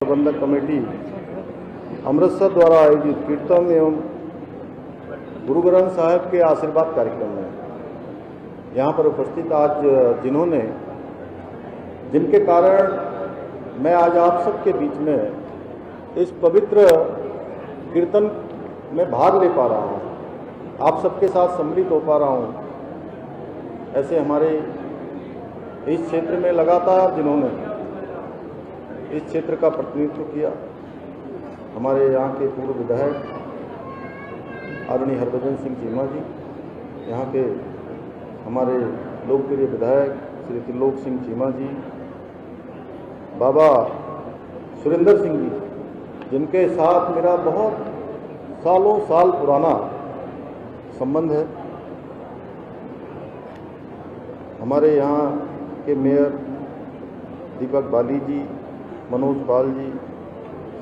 प्रबंधक कमेटी अमृतसर द्वारा आयोजित कीर्तन एवं गुरु ग्रंथ साहिब के आशीर्वाद कार्यक्रम में यहाँ पर उपस्थित आज जिनके कारण मैं आज आप सबके बीच में इस पवित्र कीर्तन में भाग ले पा रहा हूँ, आप सबके साथ सम्मिलित हो पा रहा हूँ। ऐसे हमारे इस क्षेत्र में लगातार जिन्होंने इस क्षेत्र का प्रतिनिधित्व किया, हमारे यहाँ के पूर्व विधायक आदरणीय हरभजन सिंह चीमा जी, यहाँ के हमारे लोकप्रिय विधायक श्री त्रिलोक सिंह चीमा जी, बाबा सुरेंद्र सिंह जी, जिनके साथ मेरा बहुत सालों साल पुराना संबंध है, हमारे यहाँ के मेयर दीपक बाली जी, मनोज पाल जी,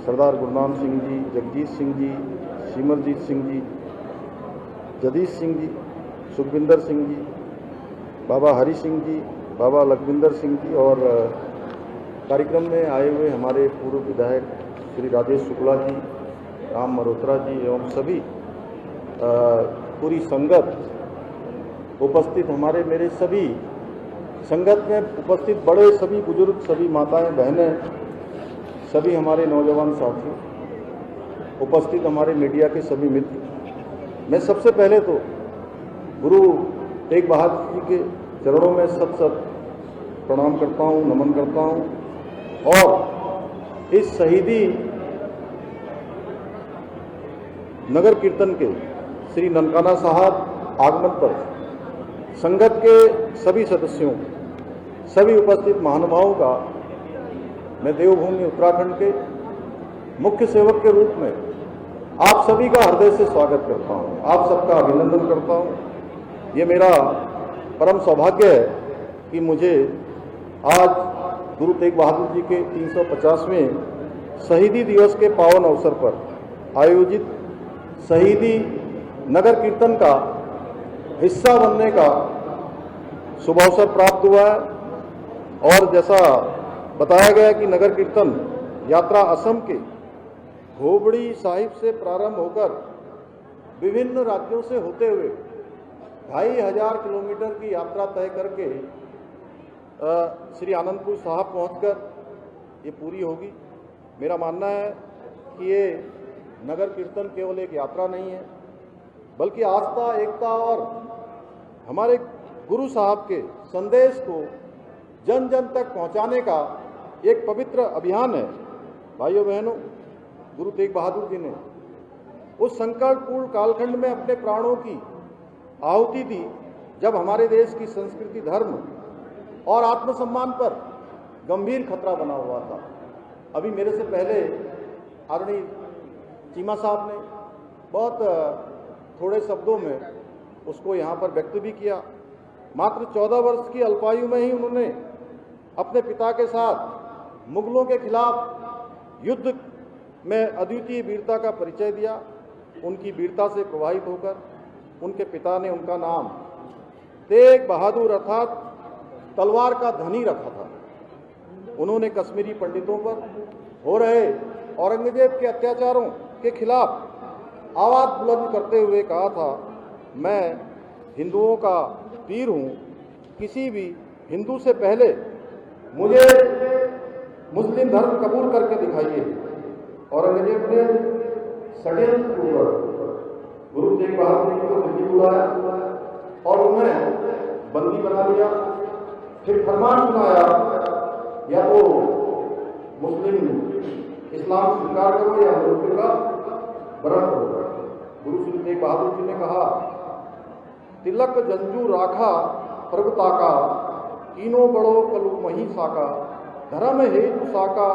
सरदार गुरनाम सिंह जी, जगजीत सिंह जी, सिमरजीत सिंह जी, जगदीश सिंह जी, सुखविंदर सिंह जी, बाबा हरि सिंह जी, बाबा लखविंदर सिंह जी और कार्यक्रम में आए हुए हमारे पूर्व विधायक श्री राजेश शुक्ला जी, राम मल्होत्रा जी एवं सभी पूरी संगत उपस्थित, हमारे मेरे सभी संगत में उपस्थित बड़े सभी बुजुर्ग, सभी माताएं बहनें, सभी हमारे नौजवान साथी उपस्थित, हमारे मीडिया के सभी मित्र, मैं सबसे पहले तो गुरु तेग बहादुर जी के चरणों में सत प्रणाम करता हूँ, नमन करता हूँ और इस शहीदी नगर कीर्तन के श्री ननकाना साहब आगमन पर संगत के सभी सदस्यों, सभी उपस्थित महानुभावों का मैं देवभूमि उत्तराखंड के मुख्य सेवक के रूप में आप सभी का हृदय से स्वागत करता हूं, आप सबका अभिनंदन करता हूं। ये मेरा परम सौभाग्य है कि मुझे आज गुरु तेग बहादुर जी के 350वें शहीदी दिवस के पावन अवसर पर आयोजित शहीदी नगर कीर्तन का हिस्सा बनने का शुभ अवसर प्राप्त हुआ है। और जैसा बताया गया कि नगर कीर्तन यात्रा असम के धोबड़ी साहिब से प्रारंभ होकर विभिन्न राज्यों से होते हुए 2500 किलोमीटर की यात्रा तय करके श्री आनंदपुर साहब पहुंचकर ये पूरी होगी। मेरा मानना है कि ये नगर कीर्तन केवल एक यात्रा नहीं है, बल्कि आस्था, एकता और हमारे गुरु साहब के संदेश को जन जन तक पहुंचाने का एक पवित्र अभियान है। भाइयों बहनों, गुरु तेग बहादुर जी ने उस संकटपूर्ण कालखंड में अपने प्राणों की आहुति दी जब हमारे देश की संस्कृति, धर्म और आत्मसम्मान पर गंभीर खतरा बना हुआ था। अभी मेरे से पहले आदरणीय चीमा साहब ने बहुत थोड़े शब्दों में उसको यहाँ पर व्यक्त भी किया। मात्र 14 वर्ष की अल्पायु में ही उन्होंने अपने पिता के साथ मुगलों के खिलाफ युद्ध में अद्वितीय वीरता का परिचय दिया। उनकी वीरता से प्रभावित होकर उनके पिता ने उनका नाम तेग बहादुर अर्थात तलवार का धनी रखा था। उन्होंने कश्मीरी पंडितों पर हो रहे औरंगजेब के अत्याचारों के खिलाफ आवाज बुलंद करते हुए कहा था, मैं हिंदुओं का पीर हूँ, किसी भी हिंदू से पहले मुझे मुस्लिम धर्म कबूल करके दिखाइए। औरंगजेब ने षड्यंत्रपूर्वक गुरु तेग बहादुर जी को दिल्ली बुलाया और उन्हें बंदी बना लिया। फिर फरमान सुनाया, या तो मुस्लिम इस्लाम स्वीकार करो या मृत्यु का वरण करो। गुरु श्री तेग बहादुर जी ने कहा, तिलक जंजू राखा प्रभुता का, कीनो बड़ो कलु मही साका, धर्म हेतु साका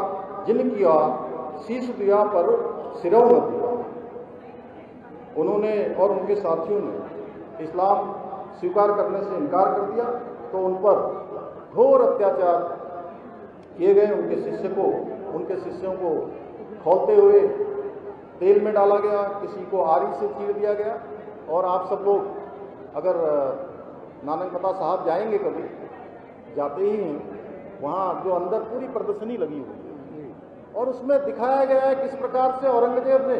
जिन किया, शीश दिया पर सिरौ न दिया। उन्होंने और उनके साथियों ने इस्लाम स्वीकार करने से इनकार कर दिया तो उन पर घोर अत्याचार किए गए। उनके शिष्यों को खौलते हुए तेल में डाला गया, किसी को आरी से चीर दिया गया। और आप सब लोग अगर नानकमता साहब जाएंगे, कभी जाते ही हैं, वहाँ जो अंदर पूरी प्रदर्शनी लगी हुई है और उसमें दिखाया गया है किस प्रकार से औरंगजेब ने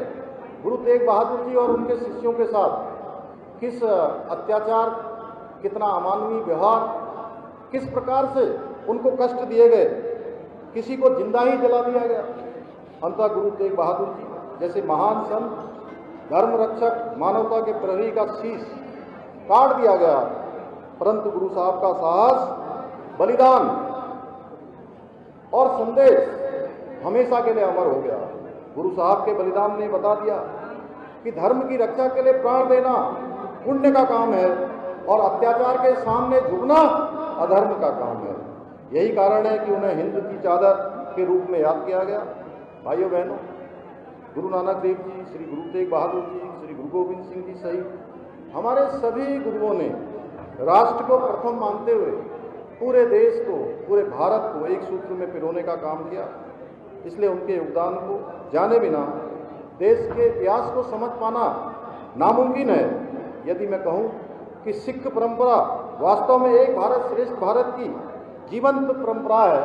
गुरु तेग बहादुर जी और उनके शिष्यों के साथ किस अत्याचार, कितना अमानवीय व्यवहार, किस प्रकार से उनको कष्ट दिए गए, किसी को जिंदा ही जला दिया गया। अंततः गुरु तेग बहादुर जी जैसे महान संत, धर्म रक्षक, मानवता के प्रहरी का शीश काट दिया गया, परंतु गुरु साहब का साहस, बलिदान और संदेश हमेशा के लिए अमर हो गया। गुरु साहब के बलिदान ने बता दिया कि धर्म की रक्षा के लिए प्राण देना पुण्य का काम है और अत्याचार के सामने झुकना अधर्म का काम है। यही कारण है कि उन्हें हिंद की चादर के रूप में याद किया गया। भाइयों बहनों, गुरु नानक देव जी, श्री गुरु तेग बहादुर जी, श्री गुरु गोविंद सिंह जी सहित हमारे सभी गुरुओं ने राष्ट्र को प्रथम मानते हुए पूरे देश को, पूरे भारत को एक सूत्र में पिरोने का काम किया। इसलिए उनके योगदान को जाने बिना देश के इतिहास को समझ पाना नामुमकिन है। यदि मैं कहूँ कि सिख परंपरा वास्तव में एक भारत श्रेष्ठ भारत की जीवंत परंपरा है,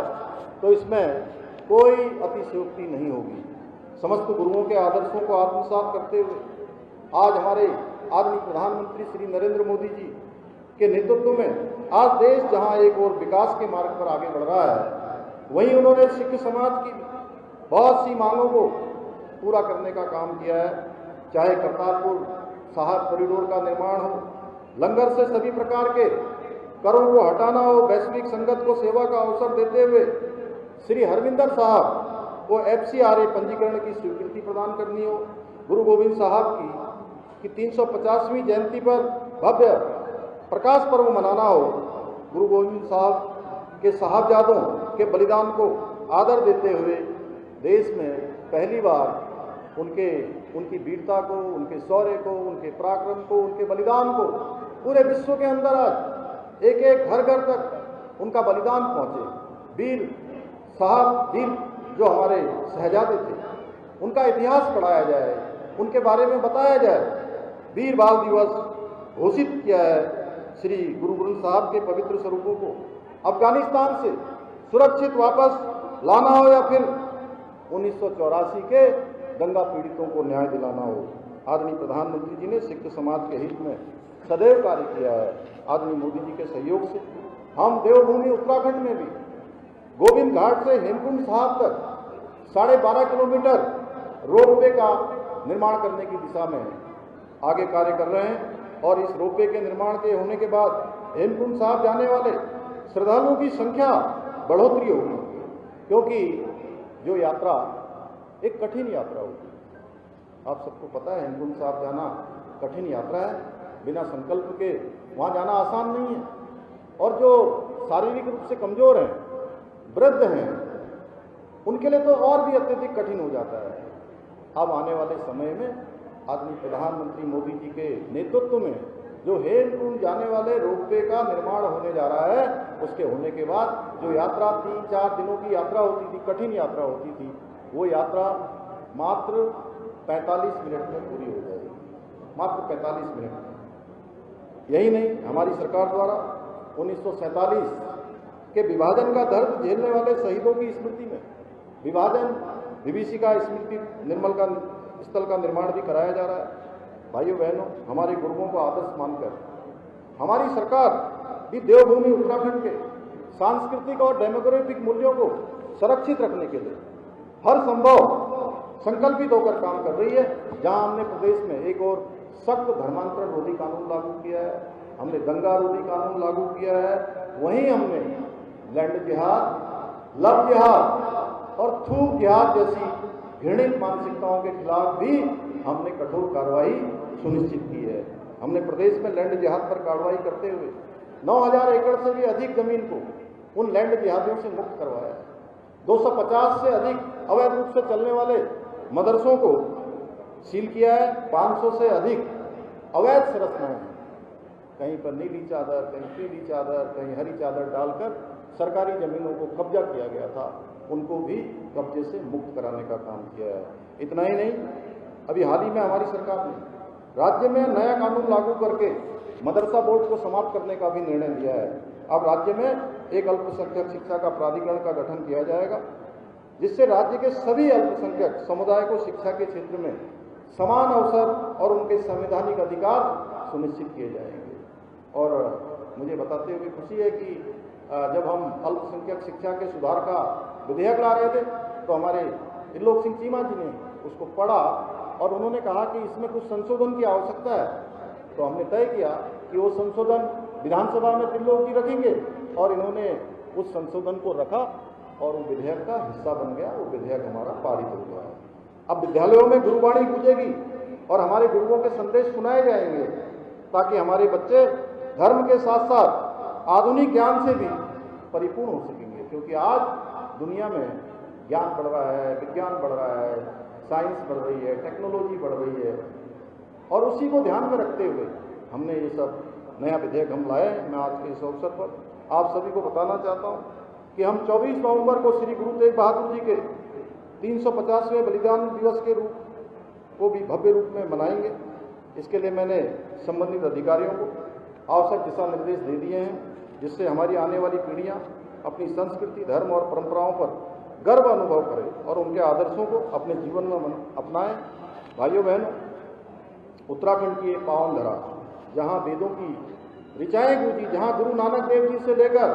तो इसमें कोई अतिशयोक्ति नहीं होगी। समस्त गुरुओं के आदर्शों को आत्मसात करते हुए आज हमारे आदरणीय प्रधानमंत्री श्री नरेंद्र मोदी जी के नेतृत्व में आज देश जहां एक और विकास के मार्ग पर आगे बढ़ रहा है, वहीं उन्होंने सिख समाज की बहुत सी मांगों को पूरा करने का काम किया है। चाहे करतारपुर साहिब कॉरिडोर का निर्माण हो, लंगर से सभी प्रकार के करों को हटाना हो, वैश्विक संगत को सेवा का अवसर देते हुए श्री हरविंदर साहब को FCRA पंजीकरण की स्वीकृति प्रदान करनी हो, गुरु गोविंद साहब की 350वीं जयंती पर भव्य प्रकाश पर्व मनाना हो, गुरु गोविंद साहब के साहबजादों के बलिदान को आदर देते हुए देश में पहली बार उनकी वीरता को, उनके शौर्य को, उनके पराक्रम को, उनके बलिदान को पूरे विश्व के अंदर आज एक एक घर घर तक उनका बलिदान पहुंचे। वीर साहब, वीर जो हमारे शहजादे थे, उनका इतिहास पढ़ाया जाए, उनके बारे में बताया जाए। वीर बाल दिवस घोषित किया है। श्री गुरु ग्रंथ साहब के पवित्र स्वरूपों को अफगानिस्तान से सुरक्षित वापस लाना हो या फिर 1984 के दंगा पीड़ितों को न्याय दिलाना हो, आदरणीय प्रधानमंत्री जी ने सिख समाज के हित में सदैव कार्य किया है। आदरणीय मोदी जी के सहयोग से हम देवभूमि उत्तराखंड में भी गोविंद घाट से हेमकुंड साहब तक 12.5 किलोमीटर रोपवे का निर्माण करने की दिशा में आगे कार्य कर रहे हैं और इस रोपवे के निर्माण के होने के बाद हेमकुंड साहब जाने वाले श्रद्धालुओं की संख्या बढ़ोतरी होगी, क्योंकि जो यात्रा एक कठिन यात्रा होगी। आप सबको पता है हेमकुंड साहब जाना कठिन यात्रा है, बिना संकल्प के वहाँ जाना आसान नहीं है। और जो शारीरिक रूप से कमजोर हैं, वृद्ध हैं, उनके लिए तो और भी अत्यधिक कठिन हो जाता है। अब आने वाले समय में आदरणीय प्रधानमंत्री मोदी जी के नेतृत्व में जो हेमकुंड जाने वाले रोपवे का निर्माण होने जा रहा है, उसके होने के बाद जो यात्रा 3-4 दिनों की यात्रा होती थी, कठिन यात्रा होती थी, वो यात्रा मात्र 45 मिनट में पूरी हो जाएगी, मात्र 45 मिनट में। यही नहीं, हमारी सरकार द्वारा 1947 के विभाजन का दर्द झेलने वाले शहीदों की स्मृति में विभाजन विभीषिका स्मृति निर्मल का स्थल का निर्माण भी कराया जा रहा है। भाइयों बहनों, हमारे गुरुओं को आदर्श मानकर हमारी सरकार भी देवभूमि उत्तराखंड के सांस्कृतिक और डेमोग्राफिक मूल्यों को संरक्षित रखने के लिए हर संभव संकल्पित होकर काम कर रही है। जहां हमने प्रदेश में एक और सख्त धर्मांतरण रोधी कानून लागू किया है, हमने दंगा रोधी कानून लागू किया है, वहीं हमने लैंड जिहाद, लव जिहाद और थूक जिहाद जैसी घृणित मानसिकताओं के खिलाफ भी हमने कठोर कार्रवाई सुनिश्चित की है। हमने प्रदेश में लैंड जिहाद पर कार्रवाई करते हुए 9000 एकड़ से भी अधिक जमीन को उन लैंड जिहादियों से मुक्त करवाया है। 250 से अधिक अवैध रूप से चलने वाले मदरसों को सील किया है। 500 से अधिक अवैध संरचनाएं, कहीं पर नीली चादर, कहीं पीली चादर, कहीं हरी चादर डालकर सरकारी जमीनों को कब्जा किया गया था, उनको भी कब्जे से मुक्त कराने का काम किया है। इतना ही नहीं, अभी हाल ही में हमारी सरकार ने राज्य में नया कानून लागू करके मदरसा बोर्ड को समाप्त करने का भी निर्णय लिया है। अब राज्य में एक अल्पसंख्यक शिक्षा का प्राधिकरण का गठन किया जाएगा जिससे राज्य के सभी अल्पसंख्यक समुदाय को शिक्षा के क्षेत्र में समान अवसर और उनके संवैधानिक अधिकार सुनिश्चित किए जाएंगे। और मुझे बताते हुए खुशी है कि जब हम अल्पसंख्यक शिक्षा के सुधार का विधेयक ला रहे थे तो हमारे त्रिलोक सिंह चीमा जी ने उसको पढ़ा और उन्होंने कहा कि इसमें कुछ संशोधन की आवश्यकता है। तो हमने तय किया कि वो संशोधन विधानसभा में त्रिलोक जी रखेंगे और इन्होंने उस संशोधन को रखा और वो विधेयक का हिस्सा बन गया। वो विधेयक हमारा पारित हो गया है। अब विद्यालयों में गुरुवाणी गूंजेगी और हमारे गुरुओं के संदेश सुनाए जाएंगे ताकि हमारे बच्चे धर्म के साथ साथ आधुनिक ज्ञान से भी परिपूर्ण हो सकेंगे, क्योंकि आज दुनिया में ज्ञान बढ़ रहा है, विज्ञान बढ़ रहा है, साइंस बढ़ रही है, टेक्नोलॉजी बढ़ रही है और उसी को ध्यान में रखते हुए हमने ये सब नया विधेयक हम लाए। मैं आज के इस अवसर पर आप सभी को बताना चाहता हूँ कि हम 24 नवंबर को श्री गुरु तेग बहादुर जी के 350वें बलिदान दिवस के रूप को भी भव्य रूप में मनाएंगे। इसके लिए मैंने संबंधित अधिकारियों को आवश्यक दिशा निर्देश दे दिए हैं, जिससे हमारी आने वाली पीढ़ियां अपनी संस्कृति, धर्म और परंपराओं पर गर्व अनुभव करें और उनके आदर्शों को अपने जीवन में अपनाएं। भाइयों बहनों, उत्तराखंड की एक पावन धरा, जहाँ वेदों की ऋचाएँ गूंजी, जहाँ गुरु नानक देव जी से लेकर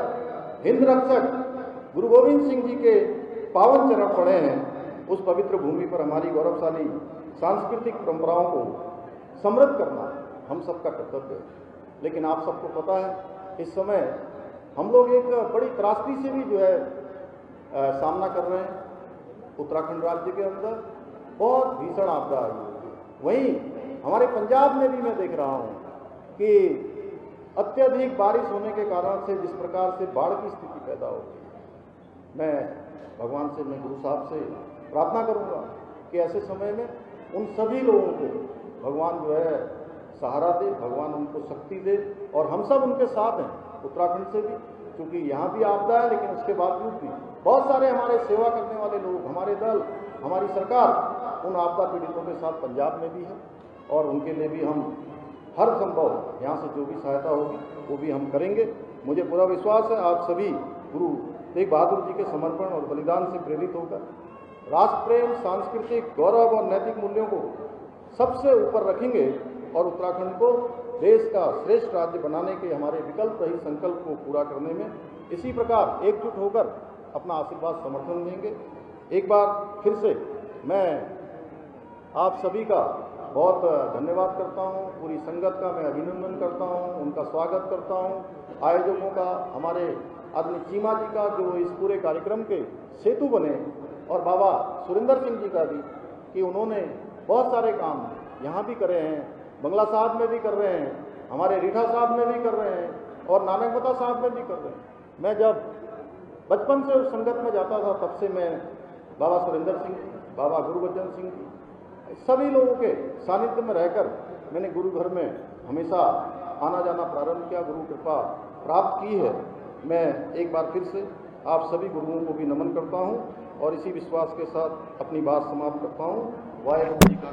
हिंद रक्षक गुरु गोविंद सिंह जी के पावन चरण पड़े हैं, उस पवित्र भूमि पर हमारी गौरवशाली सांस्कृतिक परंपराओं को समृद्ध करना हम सबका कर्तव्य है। लेकिन आप सबको पता है इस समय हम लोग एक बड़ी त्रासदी से भी जो है सामना कर रहे हैं। उत्तराखंड राज्य के अंदर बहुत भीषण आपदा आई है। वहीं हमारे पंजाब में भी मैं देख रहा हूँ कि अत्यधिक बारिश होने के कारण से जिस प्रकार से बाढ़ की स्थिति पैदा हो गई। मैं भगवान से, मैं गुरु साहब से प्रार्थना करूंगा कि ऐसे समय में उन सभी लोगों को भगवान जो है सहारा दे, भगवान उनको शक्ति दे और हम सब उनके साथ हैं। उत्तराखंड से भी, क्योंकि यहाँ भी आपदा है, लेकिन उसके बावजूद भी बहुत सारे हमारे सेवा करने वाले लोग, हमारे दल, हमारी सरकार उन आपदा पीड़ितों के साथ पंजाब में भी है और उनके लिए भी हम हर संभव यहाँ से जो भी सहायता होगी वो भी हम करेंगे। मुझे पूरा विश्वास है आप सभी गुरु तेग बहादुर जी के समर्पण और बलिदान से प्रेरित होकर राष्ट्र प्रेम, सांस्कृतिक गौरव और नैतिक मूल्यों को सबसे ऊपर रखेंगे और उत्तराखंड को देश का श्रेष्ठ राज्य बनाने के हमारे विकल्प रहित संकल्प को पूरा करने में इसी प्रकार एकजुट होकर अपना आशीर्वाद समर्थन देंगे। एक बार फिर से मैं आप सभी का बहुत धन्यवाद करता हूं, पूरी संगत का मैं अभिनंदन करता हूं, उनका स्वागत करता हूं, आयोजकों का, हमारे आदरणीय चीमा जी का जो इस पूरे कार्यक्रम के सेतु बने और बाबा सुरेंद्र सिंह जी का भी कि उन्होंने बहुत सारे काम यहाँ भी करे हैं, बंगला साहब में भी कर रहे हैं, हमारे रीठा साहब में भी कर रहे हैं और नानकमता साहब में भी कर रहे हैं। मैं जब बचपन से उस संगत में जाता था तब से मैं बाबा सुरेंद्र सिंह जी, बाबा गुरुबचन सिंह जी, सभी लोगों के सानिध्य में रहकर मैंने गुरु घर में हमेशा आना जाना प्रारंभ किया, गुरु कृपा प्राप्त की है। मैं एक बार फिर से आप सभी गुरुओं को भी नमन करता हूं और इसी विश्वास के साथ अपनी बात समाप्त करता हूं। वाहेगुरु जी का